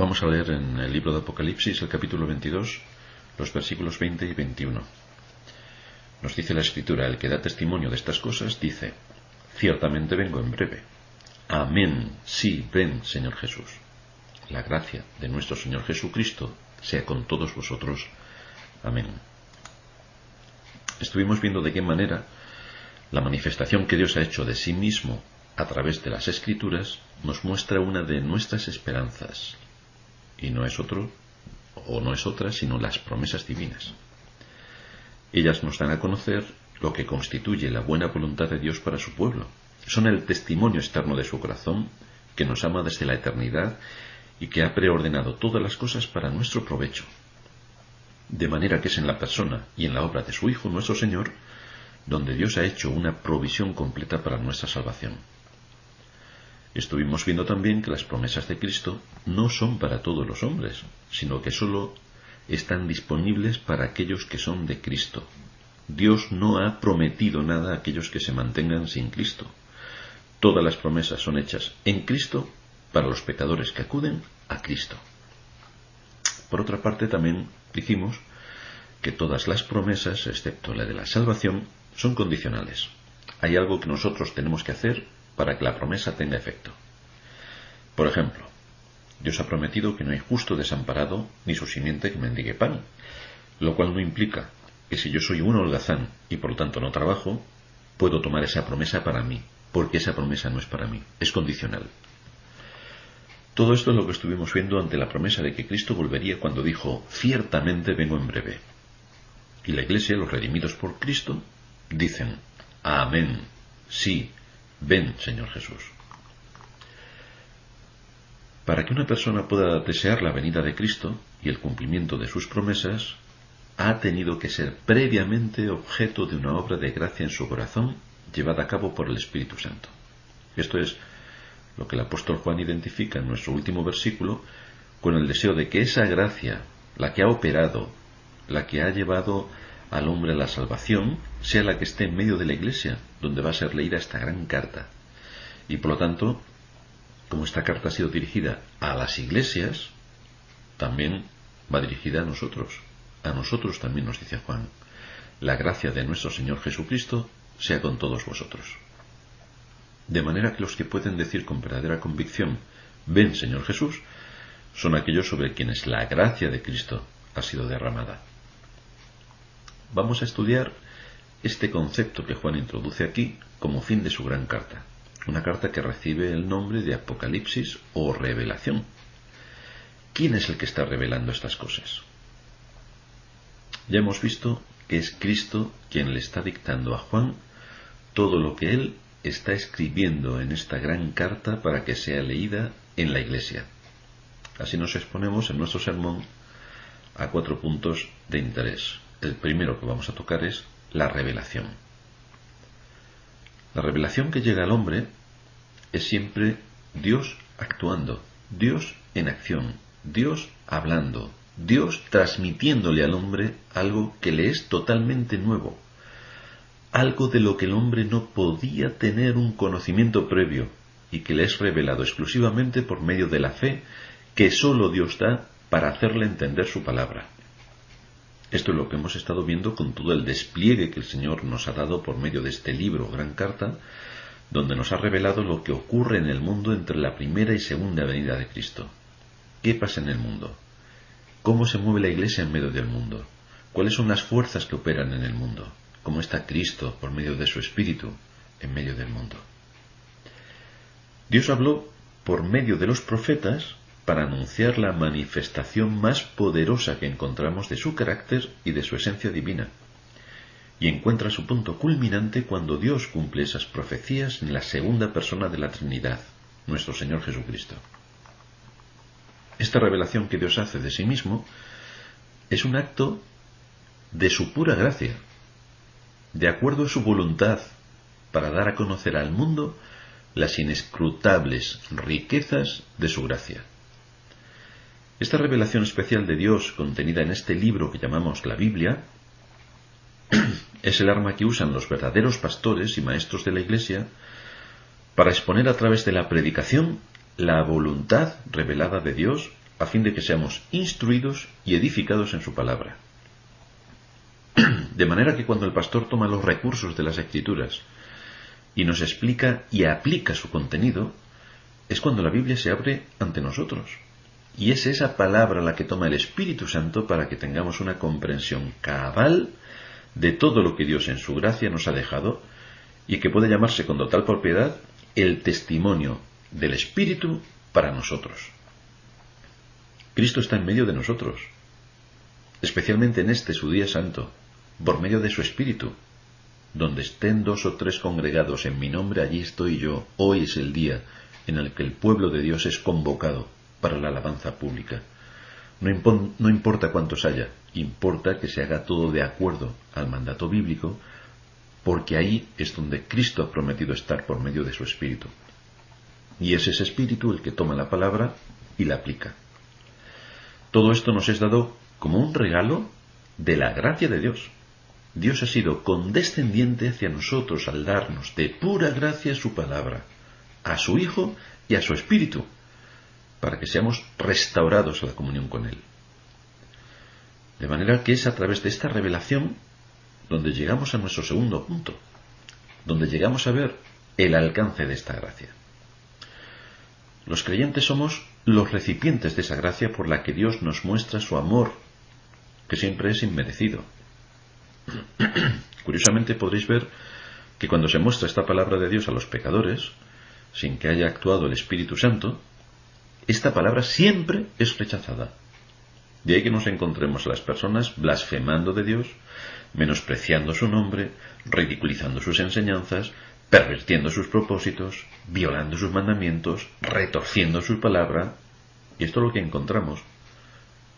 Vamos a leer en el libro de Apocalipsis, el capítulo 22, los versículos 20 y 21. Nos dice la Escritura: el que da testimonio de estas cosas dice: ciertamente vengo en breve. Amén, sí, ven, Señor Jesús. La gracia de nuestro Señor Jesucristo sea con todos vosotros. Amén. Estuvimos viendo de qué manera la manifestación que Dios ha hecho de sí mismo a través de las Escrituras nos muestra una de nuestras esperanzas, y no es otra sino las promesas divinas. Ellas nos dan a conocer lo que constituye la buena voluntad de Dios para su pueblo. Son el testimonio externo de su corazón, que nos ama desde la eternidad y que ha preordenado todas las cosas para nuestro provecho. De manera que es en la persona y en la obra de su Hijo, nuestro Señor, donde Dios ha hecho una provisión completa para nuestra salvación. Estuvimos viendo también que las promesas de Cristo no son para todos los hombres, sino que sólo están disponibles para aquellos que son de Cristo. Dios no ha prometido nada a aquellos que se mantengan sin Cristo. Todas las promesas son hechas en Cristo para los pecadores que acuden a Cristo. Por otra parte, también dijimos que todas las promesas, excepto la de la salvación, son condicionales. Hay algo que nosotros tenemos que hacer para que la promesa tenga efecto. Por ejemplo, Dios ha prometido que no hay justo desamparado ni su simiente que mendigue pan, lo cual no implica que si yo soy un holgazán y por lo tanto no trabajo, puedo tomar esa promesa para mí, porque esa promesa no es para mí, es condicional. Todo esto es lo que estuvimos viendo ante la promesa de que Cristo volvería cuando dijo: ciertamente vengo en breve. Y la Iglesia, los redimidos por Cristo, dicen: amén, sí, ven, Señor Jesús. Para que una persona pueda desear la venida de Cristo y el cumplimiento de sus promesas, ha tenido que ser previamente objeto de una obra de gracia en su corazón, llevada a cabo por el Espíritu Santo. Esto es lo que el apóstol Juan identifica en nuestro último versículo con el deseo de que esa gracia, la que ha operado, la que ha llevado al hombre a la salvación, sea la que esté en medio de la Iglesia, donde va a ser leída esta gran carta. Y por lo tanto, como esta carta ha sido dirigida a las iglesias, también va dirigida a nosotros. A nosotros también, nos dice Juan: la gracia de nuestro Señor Jesucristo sea con todos vosotros. De manera que los que pueden decir con verdadera convicción: ven, Señor Jesús, son aquellos sobre quienes la gracia de Cristo ha sido derramada. Vamos a estudiar este concepto que Juan introduce aquí como fin de su gran carta, una carta que recibe el nombre de Apocalipsis o revelación. ¿Quién es el que está revelando estas cosas? Ya hemos visto que es Cristo quien le está dictando a Juan todo lo que él está escribiendo en esta gran carta para que sea leída en la Iglesia. Así nos exponemos en nuestro sermón a 4 puntos de interés. El primero que vamos a tocar es la revelación. La revelación que llega al hombre es siempre Dios actuando, Dios en acción, Dios hablando, Dios transmitiéndole al hombre algo que le es totalmente nuevo, algo de lo que el hombre no podía tener un conocimiento previo y que le es revelado exclusivamente por medio de la fe que sólo Dios da para hacerle entender su palabra. Esto es lo que hemos estado viendo con todo el despliegue que el Señor nos ha dado por medio de este libro, gran carta, donde nos ha revelado lo que ocurre en el mundo entre la primera y segunda venida de Cristo. ¿Qué pasa en el mundo? ¿Cómo se mueve la Iglesia en medio del mundo? ¿Cuáles son las fuerzas que operan en el mundo? ¿Cómo está Cristo por medio de su Espíritu en medio del mundo? Dios habló por medio de los profetas para anunciar la manifestación más poderosa que encontramos de su carácter y de su esencia divina, y encuentra su punto culminante cuando Dios cumple esas profecías en la segunda persona de la Trinidad, nuestro Señor Jesucristo. Esta revelación que Dios hace de sí mismo es un acto de su pura gracia, de acuerdo a su voluntad, para dar a conocer al mundo las inescrutables riquezas de su gracia. Esta revelación especial de Dios contenida en este libro que llamamos la Biblia es el arma que usan los verdaderos pastores y maestros de la Iglesia para exponer a través de la predicación la voluntad revelada de Dios a fin de que seamos instruidos y edificados en su palabra. De manera que cuando el pastor toma los recursos de las Escrituras y nos explica y aplica su contenido, es cuando la Biblia se abre ante nosotros. Y es esa palabra la que toma el Espíritu Santo para que tengamos una comprensión cabal de todo lo que Dios en su gracia nos ha dejado y que puede llamarse con total propiedad el testimonio del Espíritu para nosotros. Cristo está en medio de nosotros, especialmente en este su día santo, por medio de su Espíritu. Donde estén 2 o 3 congregados en mi nombre, allí estoy yo. Hoy es el día en el que el pueblo de Dios es convocado para la alabanza pública. No importa cuántos haya, importa que se haga todo de acuerdo al mandato bíblico, porque ahí es donde Cristo ha prometido estar por medio de su Espíritu. Y es ese Espíritu el que toma la palabra y la aplica. Todo esto nos es dado como un regalo de la gracia de Dios. Dios ha sido condescendiente hacia nosotros al darnos de pura gracia su palabra, a su Hijo y a su Espíritu, para que seamos restaurados a la comunión con Él. De manera que es a través de esta revelación donde llegamos a nuestro segundo punto, donde llegamos a ver el alcance de esta gracia. Los creyentes somos los recipientes de esa gracia por la que Dios nos muestra su amor, que siempre es inmerecido. Curiosamente podréis ver que cuando se muestra esta palabra de Dios a los pecadores, sin que haya actuado el Espíritu Santo, esta palabra siempre es rechazada. De ahí que nos encontremos a las personas blasfemando de Dios, menospreciando su nombre, ridiculizando sus enseñanzas, pervirtiendo sus propósitos, violando sus mandamientos, retorciendo su palabra. Y esto es lo que encontramos,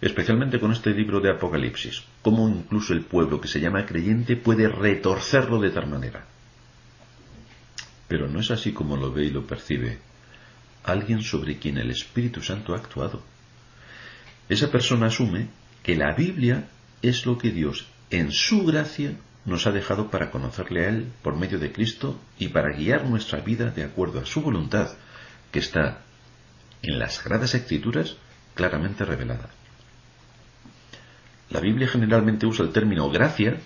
especialmente con este libro de Apocalipsis, cómo incluso el pueblo que se llama creyente puede retorcerlo de tal manera. Pero no es así como lo ve y lo percibe alguien sobre quien el Espíritu Santo ha actuado. Esa persona asume que la Biblia es lo que Dios, en su gracia, nos ha dejado para conocerle a Él por medio de Cristo y para guiar nuestra vida de acuerdo a su voluntad, que está en las Sagradas Escrituras claramente revelada. La Biblia generalmente usa el término gracia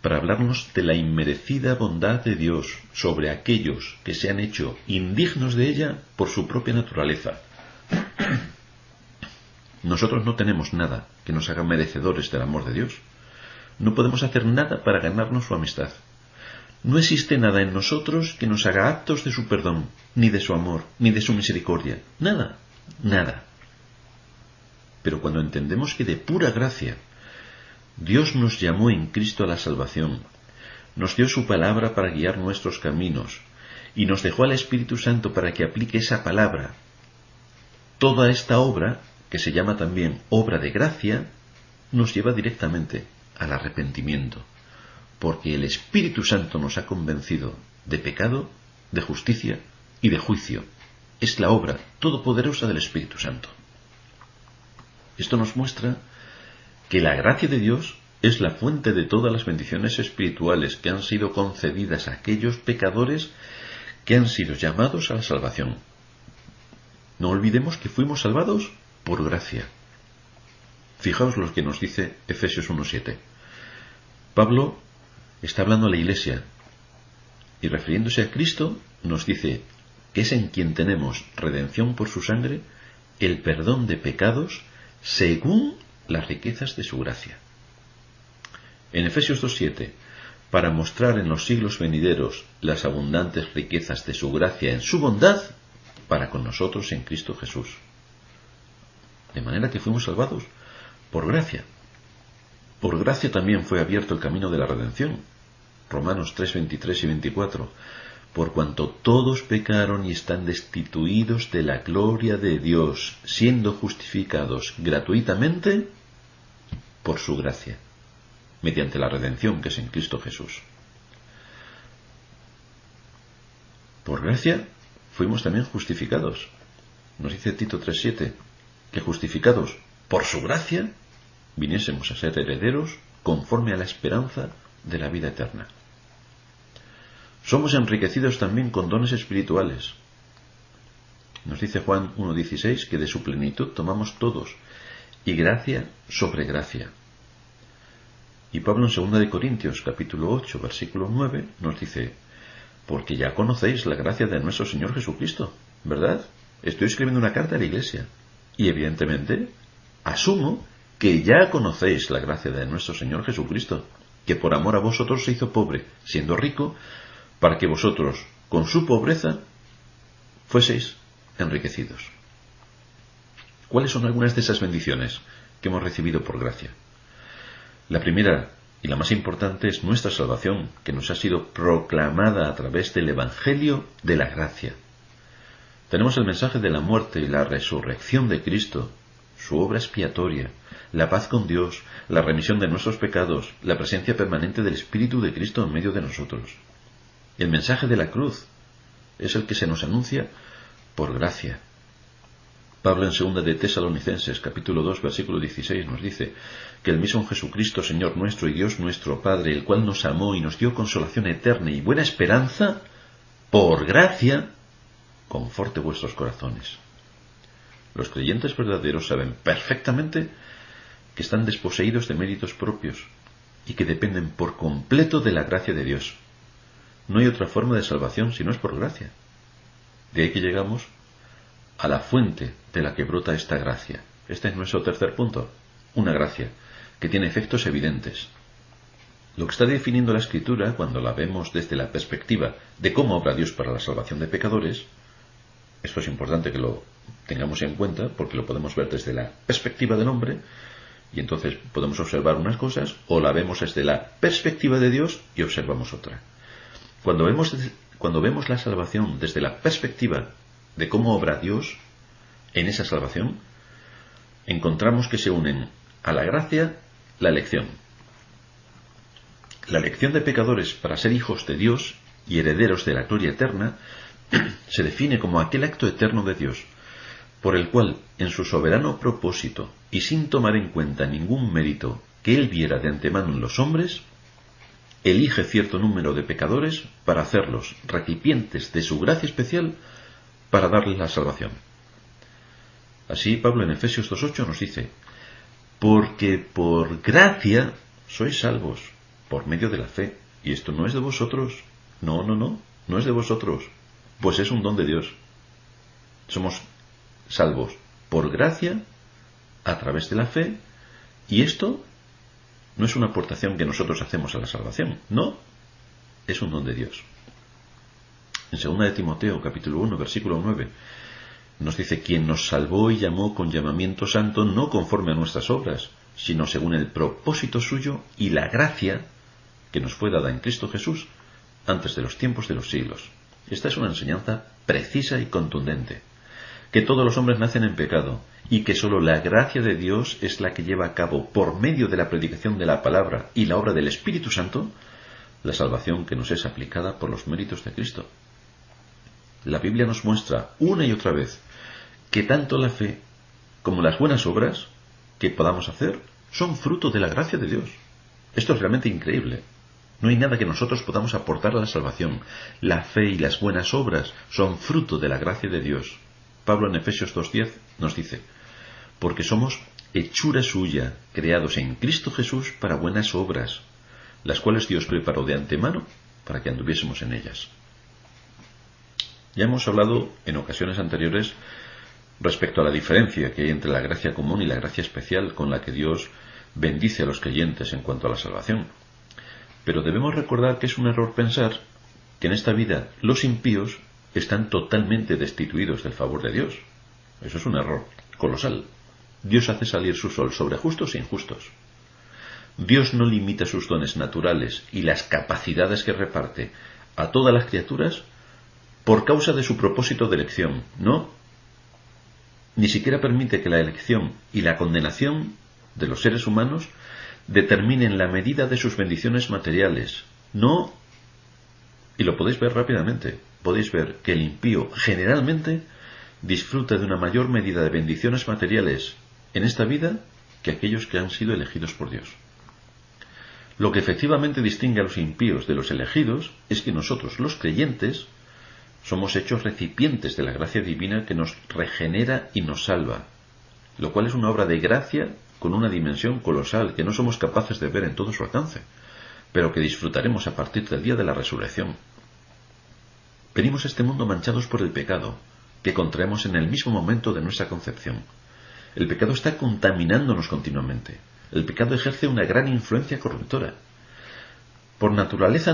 para hablarnos de la inmerecida bondad de Dios sobre aquellos que se han hecho indignos de ella por su propia naturaleza. Nosotros no tenemos nada que nos haga merecedores del amor de Dios. No podemos hacer nada para ganarnos su amistad. No existe nada en nosotros que nos haga aptos de su perdón, ni de su amor, ni de su misericordia. Nada, nada. Pero cuando entendemos que de pura gracia Dios nos llamó en Cristo a la salvación, nos dio su palabra para guiar nuestros caminos, y nos dejó al Espíritu Santo para que aplique esa palabra, toda esta obra, que se llama también obra de gracia, nos lleva directamente al arrepentimiento, porque el Espíritu Santo nos ha convencido de pecado, de justicia y de juicio. Es la obra todopoderosa del Espíritu Santo. Esto nos muestra que la gracia de Dios es la fuente de todas las bendiciones espirituales que han sido concedidas a aquellos pecadores que han sido llamados a la salvación. No olvidemos que fuimos salvados por gracia. Fijaos lo que nos dice Efesios 1:7. Pablo está hablando a la Iglesia y refiriéndose a Cristo nos dice que es en quien tenemos redención por su sangre, el perdón de pecados según las riquezas de su gracia. En Efesios 2:7, para mostrar en los siglos venideros las abundantes riquezas de su gracia en su bondad para con nosotros en Cristo Jesús. De manera que fuimos salvados por gracia. Por gracia también fue abierto el camino de la redención. Romanos 3:23 y 24. Por cuanto todos pecaron y están destituidos de la gloria de Dios, siendo justificados gratuitamente por su gracia, mediante la redención que es en Cristo Jesús. Por gracia fuimos también justificados. Nos dice Tito 3:7, que justificados por su gracia viniésemos a ser herederos conforme a la esperanza de la vida eterna. Somos enriquecidos también con dones espirituales. Nos dice Juan 1:16 que de su plenitud tomamos todos, y gracia sobre gracia. Y Pablo en 2 de Corintios capítulo 8, versículo 9, nos dice: porque ya conocéis la gracia de nuestro Señor Jesucristo, ¿verdad? Estoy escribiendo una carta a la iglesia, y evidentemente asumo que ya conocéis la gracia de nuestro Señor Jesucristo, que por amor a vosotros se hizo pobre, siendo rico, para que vosotros, con su pobreza, fueseis enriquecidos. ¿Cuáles son algunas de esas bendiciones que hemos recibido por gracia? La primera y la más importante es nuestra salvación, que nos ha sido proclamada a través del Evangelio de la gracia. Tenemos el mensaje de la muerte y la resurrección de Cristo, su obra expiatoria, la paz con Dios, la remisión de nuestros pecados, la presencia permanente del Espíritu de Cristo en medio de nosotros. El mensaje de la cruz es el que se nos anuncia por gracia. Pablo en 2 de Tesalonicenses capítulo 2 versículo 16 nos dice que el mismo Jesucristo, Señor nuestro y Dios nuestro Padre, el cual nos amó y nos dio consolación eterna y buena esperanza, por gracia, conforte vuestros corazones. Los creyentes verdaderos saben perfectamente que están desposeídos de méritos propios y que dependen por completo de la gracia de Dios. No hay otra forma de salvación si no es por gracia. De ahí que llegamos a la fuente de la que brota esta gracia. Este es nuestro tercer punto. Una gracia que tiene efectos evidentes. Lo que está definiendo la Escritura, cuando la vemos desde la perspectiva de cómo obra Dios para la salvación de pecadores, esto es importante que lo tengamos en cuenta, porque lo podemos ver desde la perspectiva del hombre, y entonces podemos observar unas cosas, o la vemos desde la perspectiva de Dios y observamos otra. Cuando vemos la salvación desde la perspectiva de cómo obra Dios en esa salvación, encontramos que se unen a la gracia la elección. La elección de pecadores para ser hijos de Dios y herederos de la gloria eterna se define como aquel acto eterno de Dios, por el cual, en su soberano propósito y sin tomar en cuenta ningún mérito que Él viera de antemano en los hombres, elige cierto número de pecadores para hacerlos recipientes de su gracia especial para darles la salvación. Así Pablo en Efesios 2:8 nos dice: porque por gracia sois salvos, por medio de la fe, y esto no es de vosotros, no es de vosotros, pues es un don de Dios. Somos salvos por gracia, a través de la fe, y esto no es una aportación que nosotros hacemos a la salvación, no, es un don de Dios. En 2 de Timoteo, capítulo 1, versículo 9, nos dice: quien nos salvó y llamó con llamamiento santo, no conforme a nuestras obras, sino según el propósito suyo y la gracia que nos fue dada en Cristo Jesús antes de los tiempos de los siglos. Esta es una enseñanza precisa y contundente, que todos los hombres nacen en pecado, y que sólo la gracia de Dios es la que lleva a cabo, por medio de la predicación de la palabra y la obra del Espíritu Santo, la salvación que nos es aplicada por los méritos de Cristo. La Biblia nos muestra una y otra vez que tanto la fe como las buenas obras que podamos hacer son fruto de la gracia de Dios. Esto es realmente increíble. No hay nada que nosotros podamos aportar a la salvación. La fe y las buenas obras son fruto de la gracia de Dios. Pablo en Efesios 2:10 nos dice: porque somos hechura suya, creados en Cristo Jesús para buenas obras, las cuales Dios preparó de antemano para que anduviésemos en ellas. Ya hemos hablado en ocasiones anteriores respecto a la diferencia que hay entre la gracia común y la gracia especial con la que Dios bendice a los creyentes en cuanto a la salvación. Pero debemos recordar que es un error pensar que en esta vida los impíos están totalmente destituidos del favor de Dios. Eso es un error colosal. Dios hace salir su sol sobre justos e injustos. Dios no limita sus dones naturales y las capacidades que reparte a todas las criaturas por causa de su propósito de elección, no. Ni siquiera permite que la elección y la condenación de los seres humanos determinen la medida de sus bendiciones materiales, no. Y lo podéis ver rápidamente. Podéis ver que el impío generalmente disfruta de una mayor medida de bendiciones materiales en esta vida que aquellos que han sido elegidos por Dios. Lo que efectivamente distingue a los impíos de los elegidos es que nosotros, los creyentes, Somos hechos recipientes de la gracia divina que nos regenera y nos salva, lo cual es una obra de gracia con una dimensión colosal que no somos capaces de ver en todo su alcance, pero que disfrutaremos a partir del día de la resurrección. Venimos a este mundo manchados por el pecado, que contraemos en el mismo momento de nuestra concepción. El pecado está contaminándonos continuamente. El pecado ejerce una gran influencia corruptora. Por naturaleza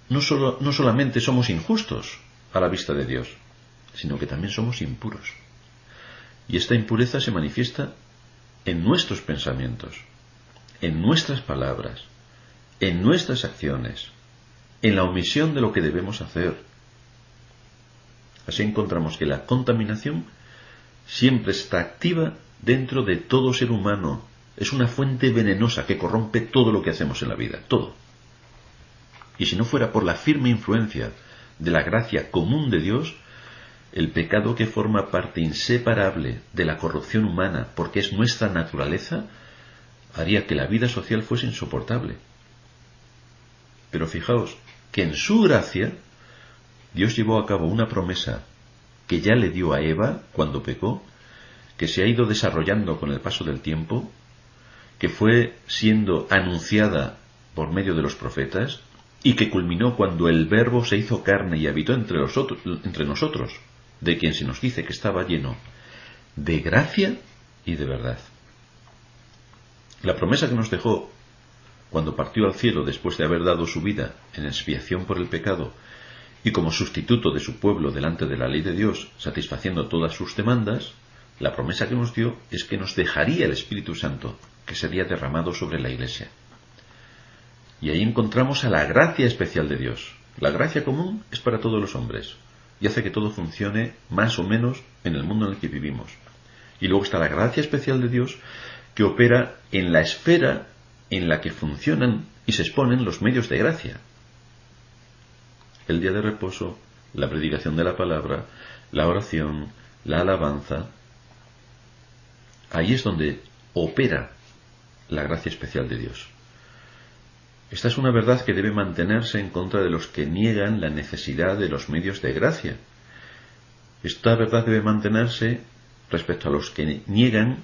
no solamente somos injustos a la vista de Dios, sino que también somos impuros. Y esta impureza se manifiesta en nuestros pensamientos, en nuestras palabras, en nuestras acciones, en la omisión de lo que debemos hacer. Así encontramos que la contaminación siempre está activa dentro de todo ser humano. Es una fuente venenosa que corrompe todo lo que hacemos en la vida, todo. Y si no fuera por la firme influencia de la gracia común de Dios, el pecado, que forma parte inseparable de la corrupción humana porque es nuestra naturaleza, haría que la vida social fuese insoportable. Pero fijaos que en su gracia Dios llevó a cabo una promesa que ya le dio a Eva cuando pecó, que se ha ido desarrollando con el paso del tiempo, que fue siendo anunciada por medio de los profetas y que culminó cuando el Verbo se hizo carne y habitó entre nosotros, de quien se nos dice que estaba lleno de gracia y de verdad. La promesa que nos dejó cuando partió al cielo después de haber dado su vida en expiación por el pecado y como sustituto de su pueblo delante de la ley de Dios, satisfaciendo todas sus demandas, la promesa que nos dio es que nos dejaría el Espíritu Santo, que sería derramado sobre la Iglesia. Y ahí encontramos a la gracia especial de Dios. La gracia común es para todos los hombres y hace que todo funcione más o menos en el mundo en el que vivimos. Y luego está la gracia especial de Dios, que opera en la esfera en la que funcionan y se exponen los medios de gracia. El día de reposo, la predicación de la palabra, la oración, la alabanza. Ahí es donde opera la gracia especial de Dios. Esta es una verdad que debe mantenerse en contra de los que niegan la necesidad de los medios de gracia. Esta verdad debe mantenerse respecto a los que niegan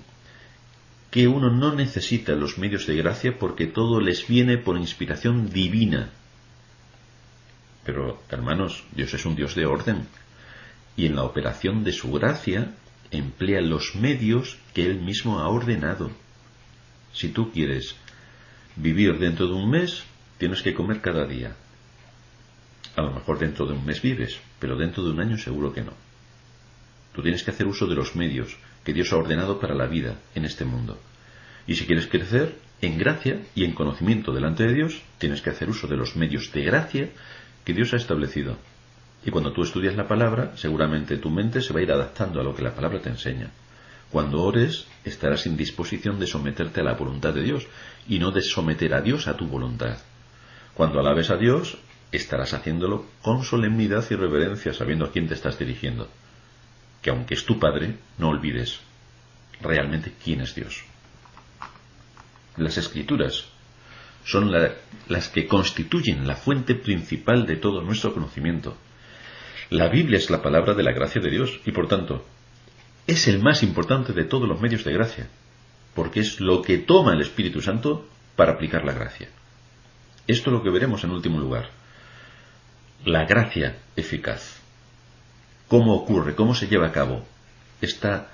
que uno no necesita los medios de gracia porque todo les viene por inspiración divina. Pero, hermanos, Dios es un Dios de orden, y en la operación de su gracia emplea los medios que Él mismo ha ordenado. Si tú quieres vivir dentro de un mes, tienes que comer cada día. A lo mejor dentro de un mes vives, pero dentro de un año seguro que no. Tú tienes que hacer uso de los medios que Dios ha ordenado para la vida en este mundo. Y si quieres crecer en gracia y en conocimiento delante de Dios, tienes que hacer uso de los medios de gracia que Dios ha establecido. Y cuando tú estudias la palabra, seguramente tu mente se va a ir adaptando a lo que la palabra te enseña. Cuando ores, estarás en disposición de someterte a la voluntad de Dios y no de someter a Dios a tu voluntad. Cuando alabes a Dios, estarás haciéndolo con solemnidad y reverencia, sabiendo a quién te estás dirigiendo. Que aunque es tu Padre, no olvides realmente quién es Dios. Las Escrituras son las que constituyen la fuente principal de todo nuestro conocimiento. La Biblia es la palabra de la gracia de Dios y, por tanto, es el más importante de todos los medios de gracia, porque es lo que toma el Espíritu Santo para aplicar la gracia. Esto es lo que veremos en último lugar. La gracia eficaz. ¿Cómo ocurre? ¿Cómo se lleva a cabo? Está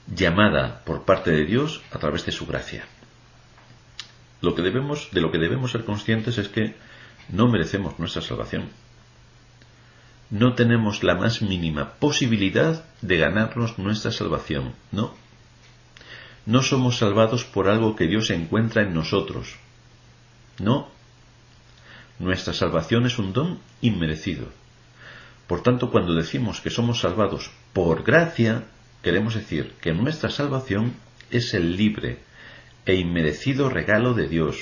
llamada por parte de Dios a través de su gracia. De lo que debemos ser conscientes es que no merecemos nuestra salvación. No tenemos la más mínima posibilidad de ganarnos nuestra salvación. No. No somos salvados por algo que Dios encuentra en nosotros. No. Nuestra salvación es un don inmerecido. Por tanto, cuando decimos que somos salvados por gracia, queremos decir que nuestra salvación es el libre e inmerecido regalo de Dios,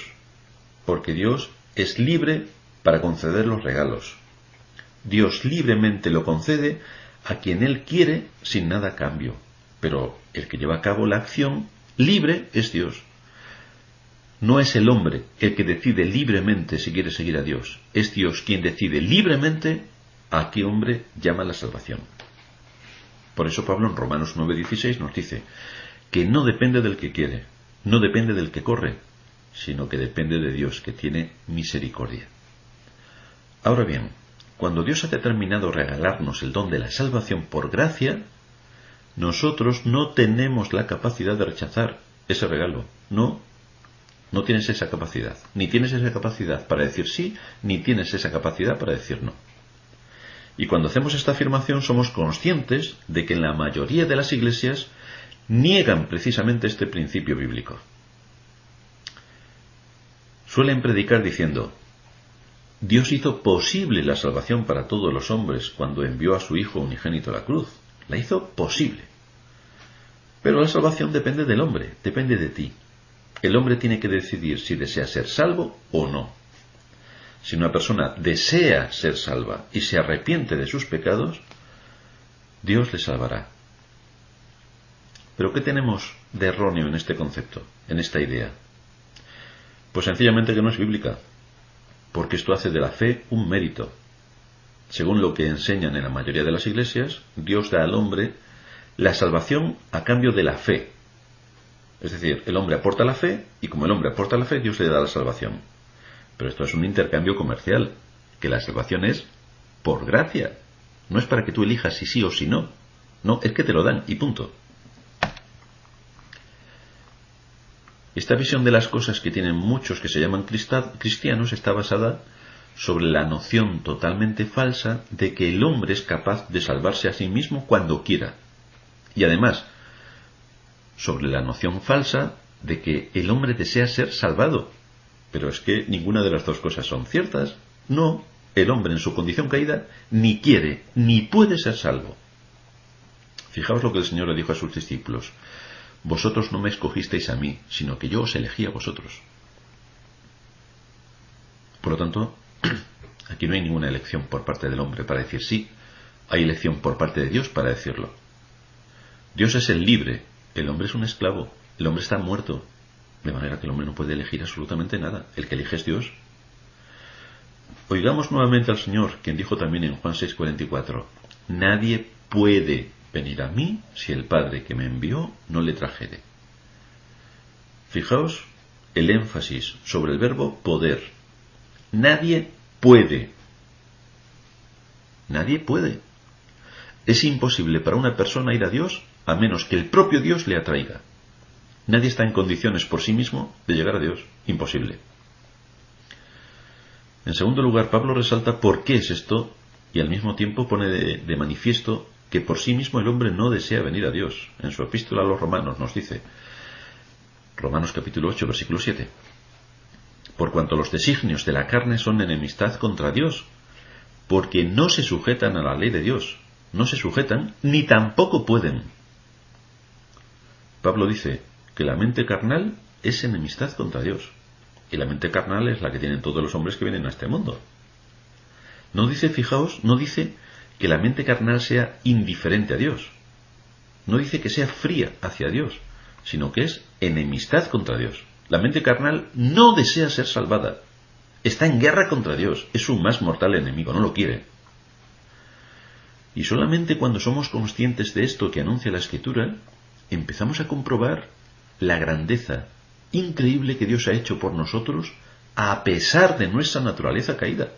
porque Dios es libre para conceder los regalos. Dios libremente lo concede a quien Él quiere sin nada a cambio, pero el que lleva a cabo la acción libre es Dios. No es el hombre el que decide libremente si quiere seguir a Dios, es Dios quien decide libremente a qué hombre llama la salvación. Por eso Pablo en Romanos 9:16 nos dice que no depende del que quiere, no depende del que corre, sino que depende de Dios, que tiene misericordia. Ahora bien, cuando Dios ha determinado regalarnos el don de la salvación por gracia, nosotros no tenemos la capacidad de rechazar ese regalo. No tienes esa capacidad. Ni tienes esa capacidad para decir sí, ni tienes esa capacidad para decir no. Y cuando hacemos esta afirmación somos conscientes de que en la mayoría de las iglesias niegan precisamente este principio bíblico. Suelen predicar diciendo: Dios hizo posible la salvación para todos los hombres cuando envió a su Hijo unigénito a la cruz. La hizo posible. Pero la salvación depende del hombre, depende de ti. El hombre tiene que decidir si desea ser salvo o no. Si una persona desea ser salva y se arrepiente de sus pecados, Dios le salvará. ¿Pero qué tenemos de erróneo en este concepto, en esta idea? Pues sencillamente que no es bíblica, porque esto hace de la fe un mérito. Según lo que enseñan en la mayoría de las iglesias, Dios da al hombre la salvación a cambio de la fe. Es decir, el hombre aporta la fe, y como el hombre aporta la fe, Dios le da la salvación. Pero esto es un intercambio comercial, que la salvación es por gracia. No es para que tú elijas si sí o si no. No, es que te lo dan y punto. Esta visión de las cosas que tienen muchos que se llaman cristianos está basada sobre la noción totalmente falsa de que el hombre es capaz de salvarse a sí mismo cuando quiera. Y además, sobre la noción falsa de que el hombre desea ser salvado. Pero es que ninguna de las dos cosas son ciertas. No, el hombre en su condición caída ni quiere ni puede ser salvo. Fijaos lo que el Señor le dijo a sus discípulos: vosotros no me escogisteis a mí, sino que yo os elegí a vosotros. Por lo tanto, aquí no hay ninguna elección por parte del hombre para decir sí. Hay elección por parte de Dios para decirlo. Dios es el libre, el hombre es un esclavo, el hombre está muerto, de manera que el hombre no puede elegir absolutamente nada. El que elige es Dios. Oigamos nuevamente al Señor, quien dijo también en Juan 6:44: nadie puede venir a mí si el Padre que me envió no le trajere. Fijaos el énfasis sobre el verbo poder. Nadie puede. Nadie puede. Es imposible para una persona ir a Dios a menos que el propio Dios le atraiga. Nadie está en condiciones por sí mismo de llegar a Dios. Imposible. En segundo lugar, Pablo resalta por qué es esto y al mismo tiempo pone de manifiesto que por sí mismo el hombre no desea venir a Dios. En su epístola a los Romanos nos dice, Romanos capítulo 8, versículo 7, por cuanto los designios de la carne son enemistad contra Dios, porque no se sujetan a la ley de Dios, no se sujetan ni tampoco pueden. Pablo dice que la mente carnal es enemistad contra Dios, y la mente carnal es la que tienen todos los hombres que vienen a este mundo. No dice, fijaos, no dice que la mente carnal sea indiferente a Dios, no dice que sea fría hacia Dios, sino que es enemistad contra Dios. La mente carnal no desea ser salvada, está en guerra contra Dios, es su más mortal enemigo, no lo quiere. Y solamente cuando somos conscientes de esto que anuncia la Escritura, empezamos a comprobar la grandeza increíble que Dios ha hecho por nosotros a pesar de nuestra naturaleza caída.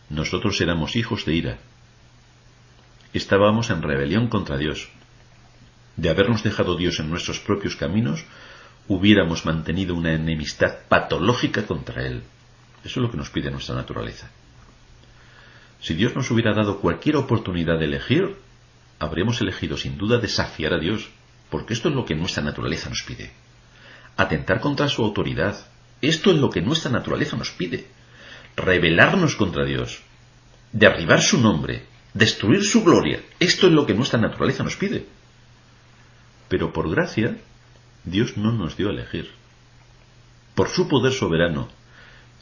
Nosotros éramos hijos de ira. Estábamos en rebelión contra Dios. De habernos dejado Dios en nuestros propios caminos, hubiéramos mantenido una enemistad patológica contra Él. Eso es lo que nos pide nuestra naturaleza. Si Dios nos hubiera dado cualquier oportunidad de elegir, habríamos elegido sin duda desafiar a Dios, porque esto es lo que nuestra naturaleza nos pide. Atentar contra su autoridad. Esto es lo que nuestra naturaleza nos pide. Rebelarnos contra Dios. Derribar su nombre. Destruir su gloria. Esto es lo que nuestra naturaleza nos pide. Pero por gracia, Dios no nos dio a elegir. Por su poder soberano,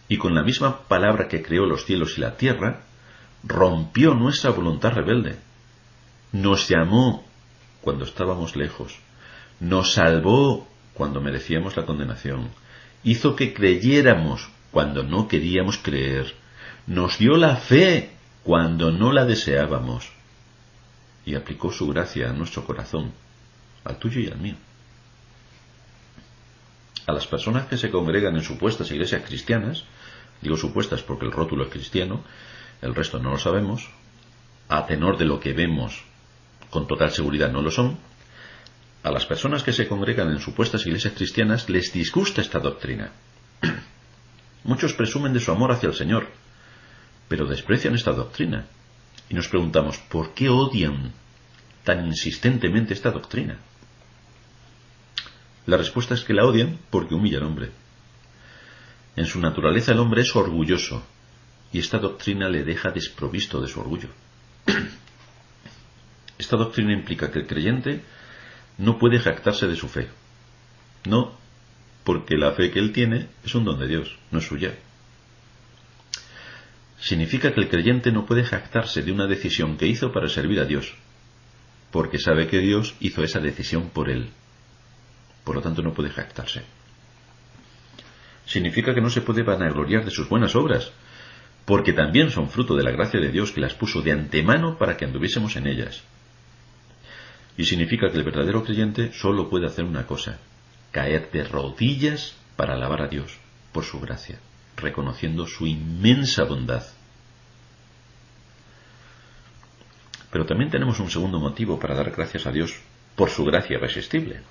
y con la misma palabra que creó los cielos y la tierra, rompió nuestra voluntad rebelde. Nos llamó cuando estábamos lejos. Nos salvó cuando merecíamos la condenación. Hizo que creyéramos cuando no queríamos creer. Nos dio la fe cuando no la deseábamos, y aplicó su gracia a nuestro corazón, al tuyo y al mío. A las personas que se congregan en supuestas iglesias cristianas, digo supuestas porque el rótulo es cristiano, el resto no lo sabemos, a tenor de lo que vemos, con total seguridad no lo son. A las personas que se congregan en supuestas iglesias cristianas les disgusta esta doctrina. Muchos presumen de su amor hacia el Señor, pero desprecian esta doctrina. Y nos preguntamos, ¿por qué odian tan insistentemente esta doctrina? La respuesta es que la odian porque humilla al hombre. En su naturaleza el hombre es orgulloso, y esta doctrina le deja desprovisto de su orgullo. Esta doctrina implica que el creyente no puede jactarse de su fe. No, porque la fe que él tiene es un don de Dios, no es suya. Significa que el creyente no puede jactarse de una decisión que hizo para servir a Dios, porque sabe que Dios hizo esa decisión por él. Por lo tanto, no puede jactarse. Significa que no se puede vanagloriar de sus buenas obras, porque también son fruto de la gracia de Dios que las puso de antemano para que anduviésemos en ellas. Y significa que el verdadero creyente solo puede hacer una cosa: caer de rodillas para alabar a Dios por su gracia, reconociendo su inmensa bondad. Pero también tenemos un segundo motivo para dar gracias a Dios por su gracia irresistible.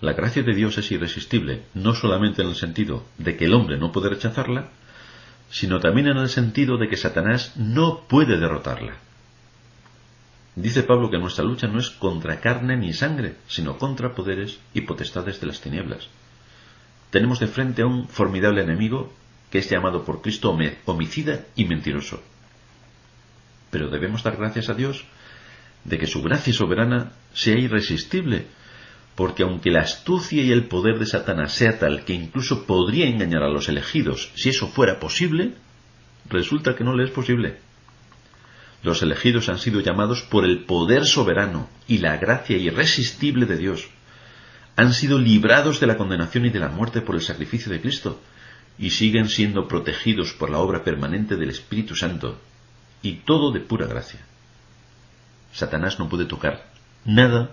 La gracia de Dios es irresistible, no solamente en el sentido de que el hombre no puede rechazarla, sino también en el sentido de que Satanás no puede derrotarla. Dice Pablo que nuestra lucha no es contra carne ni sangre, sino contra poderes y potestades de las tinieblas. Tenemos de frente a un formidable enemigo que es llamado por Cristo homicida y mentiroso. Pero debemos dar gracias a Dios de que su gracia soberana sea irresistible, porque aunque la astucia y el poder de Satanás sea tal que incluso podría engañar a los elegidos si eso fuera posible, resulta que no le es posible. Los elegidos han sido llamados por el poder soberano y la gracia irresistible de Dios. Han sido librados de la condenación y de la muerte por el sacrificio de Cristo, y siguen siendo protegidos por la obra permanente del Espíritu Santo, y todo de pura gracia. Satanás no puede tocar nada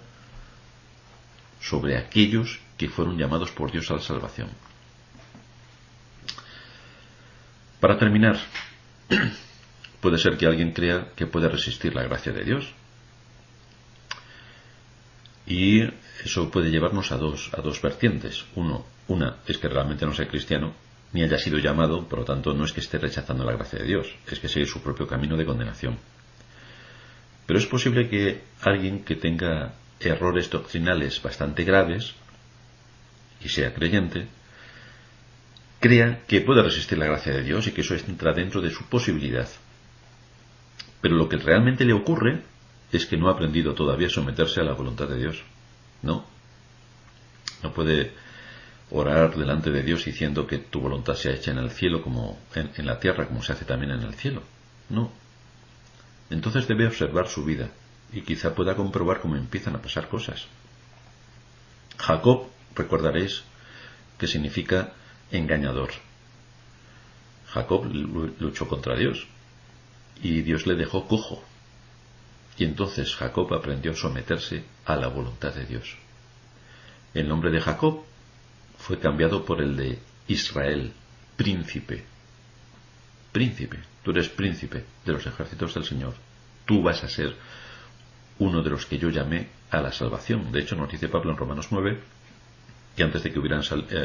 sobre aquellos que fueron llamados por Dios a la salvación. Para terminar, puede ser que alguien crea que puede resistir la gracia de Dios. Y eso puede llevarnos a dos vertientes. Una es que realmente no sea cristiano, ni haya sido llamado, por lo tanto no es que esté rechazando la gracia de Dios, es que sigue su propio camino de condenación. Pero es posible que alguien que tenga errores doctrinales bastante graves y sea creyente, crea que puede resistir la gracia de Dios y que eso entra dentro de su posibilidad. Pero lo que realmente le ocurre es que no ha aprendido todavía a someterse a la voluntad de Dios. No puede orar delante de Dios diciendo que tu voluntad sea hecha en el cielo como en la tierra, como se hace también en el cielo. No. Entonces debe observar su vida y quizá pueda comprobar cómo empiezan a pasar cosas. Jacob, recordaréis, que significa engañador. Jacob luchó contra Dios y Dios le dejó cojo. Y entonces Jacob aprendió a someterse a la voluntad de Dios. El nombre de Jacob fue cambiado por el de Israel, príncipe. Príncipe, tú eres príncipe de los ejércitos del Señor. Tú vas a ser uno de los que yo llamé a la salvación. De hecho, nos dice Pablo en Romanos 9 que antes de que hubieran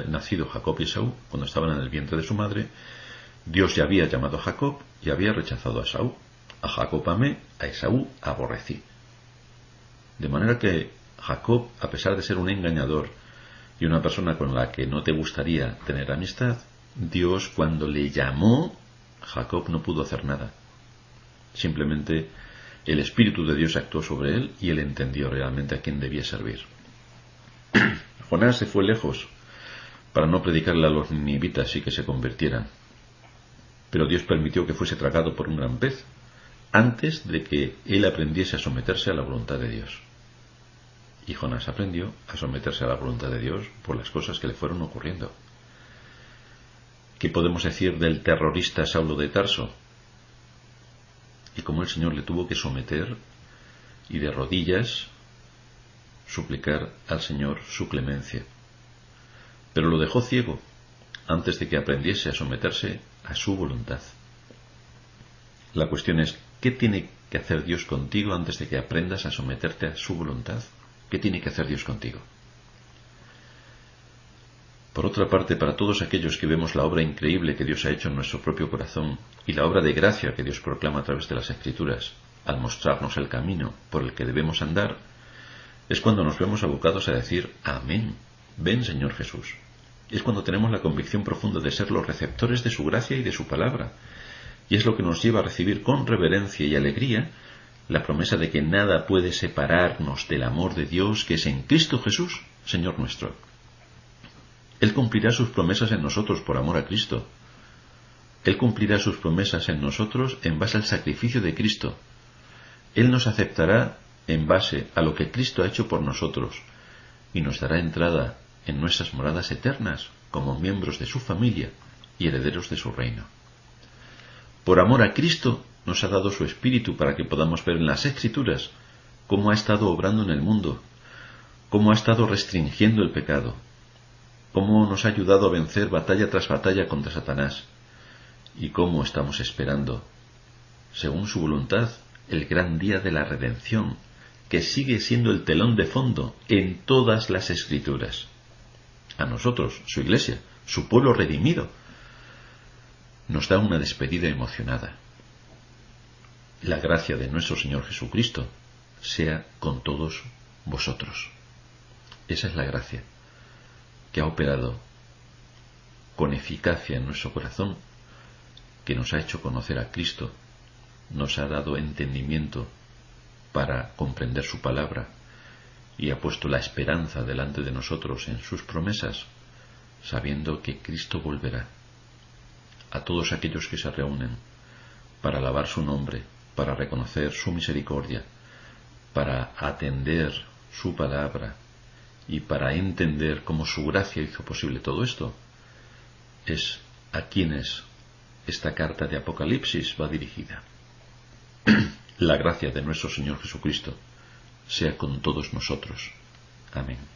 nacido Jacob y Esaú, cuando estaban en el vientre de su madre, Dios ya había llamado a Jacob y había rechazado a Esaú. A Jacob amé, a Esaú aborrecí. De manera que Jacob, a pesar de ser un engañador y una persona con la que no te gustaría tener amistad, Dios, cuando le llamó, Jacob no pudo hacer nada. Simplemente el Espíritu de Dios actuó sobre él y él entendió realmente a quién debía servir. Jonás se fue lejos para no predicarle a los ninivitas y que se convirtieran. Pero Dios permitió que fuese tragado por un gran pez antes de que él aprendiese a someterse a la voluntad de Dios. Y Jonás aprendió a someterse a la voluntad de Dios por las cosas que le fueron ocurriendo. ¿Qué podemos decir del terrorista Saulo de Tarso? y cómo el Señor le tuvo que someter y de rodillas suplicar al Señor su clemencia. Pero lo dejó ciego antes de que aprendiese a someterse a su voluntad. La cuestión es, ¿qué tiene que hacer Dios contigo antes de que aprendas a someterte a su voluntad? ¿Qué tiene que hacer Dios contigo? Por otra parte, para todos aquellos que vemos la obra increíble que Dios ha hecho en nuestro propio corazón y la obra de gracia que Dios proclama a través de las Escrituras, al mostrarnos el camino por el que debemos andar, es cuando nos vemos abocados a decir amén, ven Señor Jesús. Es cuando tenemos la convicción profunda de ser los receptores de su gracia y de su palabra, y es lo que nos lleva a recibir con reverencia y alegría la promesa de que nada puede separarnos del amor de Dios que es en Cristo Jesús, Señor nuestro. Él cumplirá sus promesas en nosotros por amor a Cristo. Él cumplirá sus promesas en nosotros en base al sacrificio de Cristo. Él nos aceptará en base a lo que Cristo ha hecho por nosotros y nos dará entrada en nuestras moradas eternas como miembros de su familia y herederos de su reino. Por amor a Cristo nos ha dado su Espíritu para que podamos ver en las Escrituras cómo ha estado obrando en el mundo, cómo ha estado restringiendo el pecado, cómo nos ha ayudado a vencer batalla tras batalla contra Satanás y cómo estamos esperando, según su voluntad, el gran día de la redención, que sigue siendo el telón de fondo en todas las Escrituras. A nosotros, su Iglesia, su pueblo redimido, nos da una despedida emocionada. La gracia de nuestro Señor Jesucristo sea con todos vosotros. Esa es la gracia que ha operado con eficacia en nuestro corazón, que nos ha hecho conocer a Cristo, nos ha dado entendimiento para comprender su palabra y ha puesto la esperanza delante de nosotros en sus promesas, sabiendo que Cristo volverá. A todos aquellos que se reúnen para alabar su nombre, para reconocer su misericordia, para atender su palabra y para entender cómo su gracia hizo posible todo esto, es a quienes esta carta de Apocalipsis va dirigida. La gracia de nuestro Señor Jesucristo sea con todos nosotros. Amén.